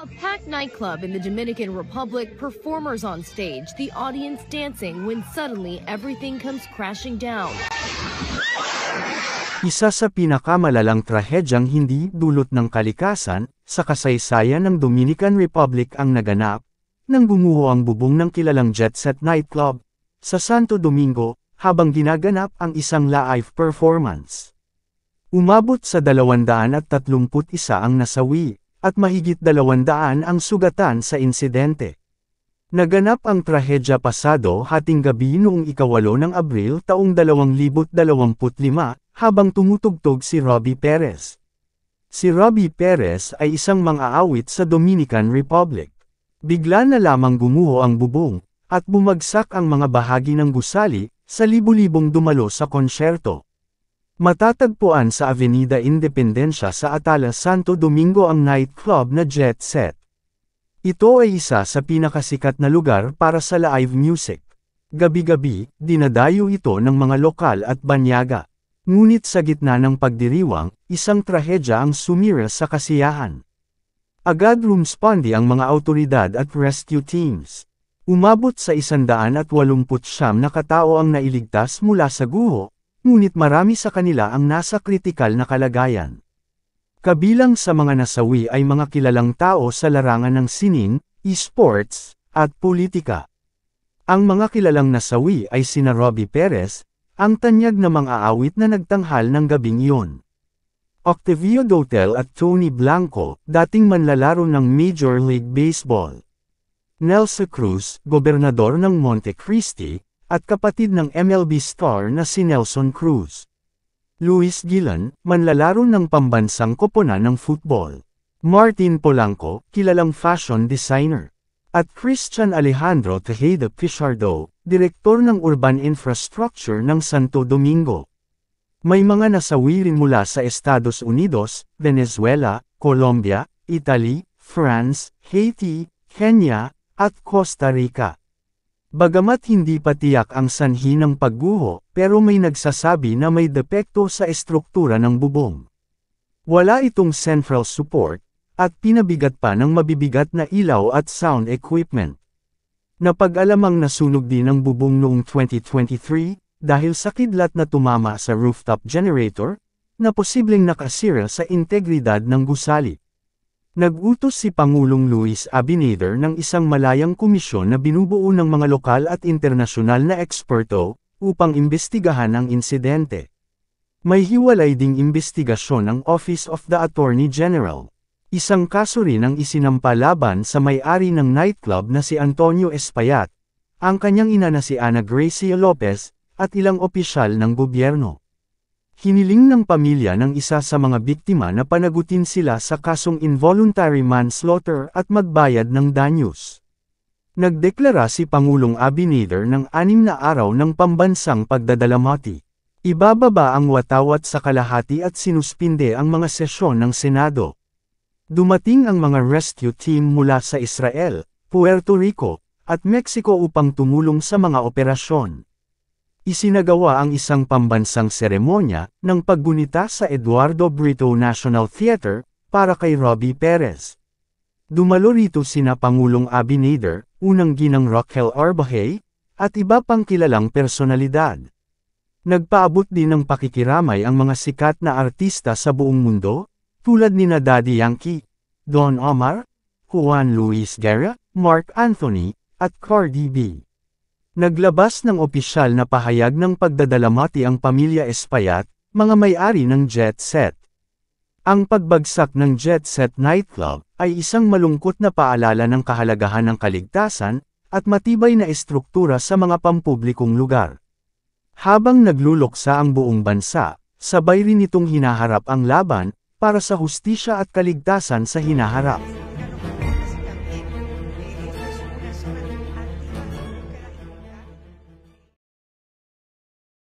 A packed nightclub in the Dominican Republic, performers on stage, the audience dancing when suddenly everything comes crashing down. Isa sa pinakamalalang trahedyang hindi dulot ng kalikasan, sa kasaysayan ng Dominican Republic ang naganap, nang gumuho ang bubong ng kilalang jet set nightclub, sa Santo Domingo, habang ginaganap ang isang live performance. Umabot sa 231 ang nasawi, at mahigit 200 ang sugatan sa insidente. Naganap ang trahedya pasado hating gabi noong 8 ng Abril taong 2025, habang tumutugtog si Robbie Perez. Si Robbie Perez ay isang mang-aawit sa Dominican Republic. Bigla na lamang gumuho ang bubong, at bumagsak ang mga bahagi ng gusali, sa libu-libong dumalo sa konsyerto. Matatagpuan sa Avenida Independencia sa Atala Santo Domingo ang nightclub na Jet Set. Ito ay isa sa pinakasikat na lugar para sa live music. Gabi-gabi, dinadayo ito ng mga lokal at banyaga. Ngunit sa gitna ng pagdiriwang, isang trahedya ang sumira sa kasiyahan. Agad rumespondi ang mga awtoridad at rescue teams. Umabot sa 189 na katao ang nailigtas mula sa guho, ngunit marami sa kanila ang nasa kritikal na kalagayan. Kabilang sa mga nasawi ay mga kilalang tao sa larangan ng sining, esports, at politika. Ang mga kilalang nasawi ay sina Robbie Perez, ang tanyag na mang-aawit na nagtanghal ng gabing iyon. Octavio Dotel at Tony Blanco, dating manlalaro ng Major League Baseball. Nelson Cruz, gobernador ng Montecristi, at kapatid ng MLB star na si Nelson Cruz. Luis Guillen, manlalaro ng pambansang koponan ng football. Martin Polanco, kilalang fashion designer. At Christian Alejandro Tejeda Pichardo, direktor ng urban infrastructure ng Santo Domingo. May mga nasawi rin mula sa Estados Unidos, Venezuela, Colombia, Italy, France, Haiti, Kenya, at Costa Rica. Bagamat hindi pa tiyak ang sanhi ng pagguho, pero may nagsasabi na may depekto sa estruktura ng bubong. Wala itong central support, at pinabigat pa ng mabibigat na ilaw at sound equipment. Napag-alamang nasunog din ang bubong noong 2023, dahil sa kidlat na tumama sa rooftop generator, na posibleng nakasira sa integridad ng gusali. Nag-utos si Pangulong Luis Abinader ng isang malayang komisyon na binubuo ng mga lokal at internasyonal na eksperto, upang imbestigahan ang insidente. May hiwalay ding imbestigasyon ng Office of the Attorney General. Isang kaso rin ang isinampa laban sa may-ari ng nightclub na si Antonio Espaillat, ang kanyang ina na si Ana Gracia Lopez, at ilang opisyal ng gobyerno. Hiniling ng pamilya ng isa sa mga biktima na panagutin sila sa kasong involuntary manslaughter at magbayad ng danyos. Nagdeklara si Pangulong Abinader ng 6 na araw ng pambansang pagdadalamhati. Ibababa ang watawat sa kalahati at sinuspinde ang mga sesyon ng Senado. Dumating ang mga rescue team mula sa Israel, Puerto Rico, at Mexico upang tumulong sa mga operasyon. Isinagawa ang isang pambansang seremonya ng paggunita sa Eduardo Brito National Theater para kay Robbie Perez. Dumalo rito sina Pangulong Abinader, unang ginang Raquel Arbaje, at iba pang kilalang personalidad. Nagpaabot din ng pakikiramay ang mga sikat na artista sa buong mundo, tulad nina Daddy Yankee, Don Omar, Juan Luis Guerra, Mark Anthony, at Cardi B. Naglabas ng opisyal na pahayag ng pagdadalamhati ang pamilya Espaillat, mga may-ari ng Jet Set. Ang pagbagsak ng Jet Set nightclub ay isang malungkot na paalala ng kahalagahan ng kaligtasan at matibay na estruktura sa mga pampublikong lugar. Habang nagluluksa ang buong bansa, sabay rin itong hinaharap ang laban para sa hustisya at kaligtasan sa hinaharap.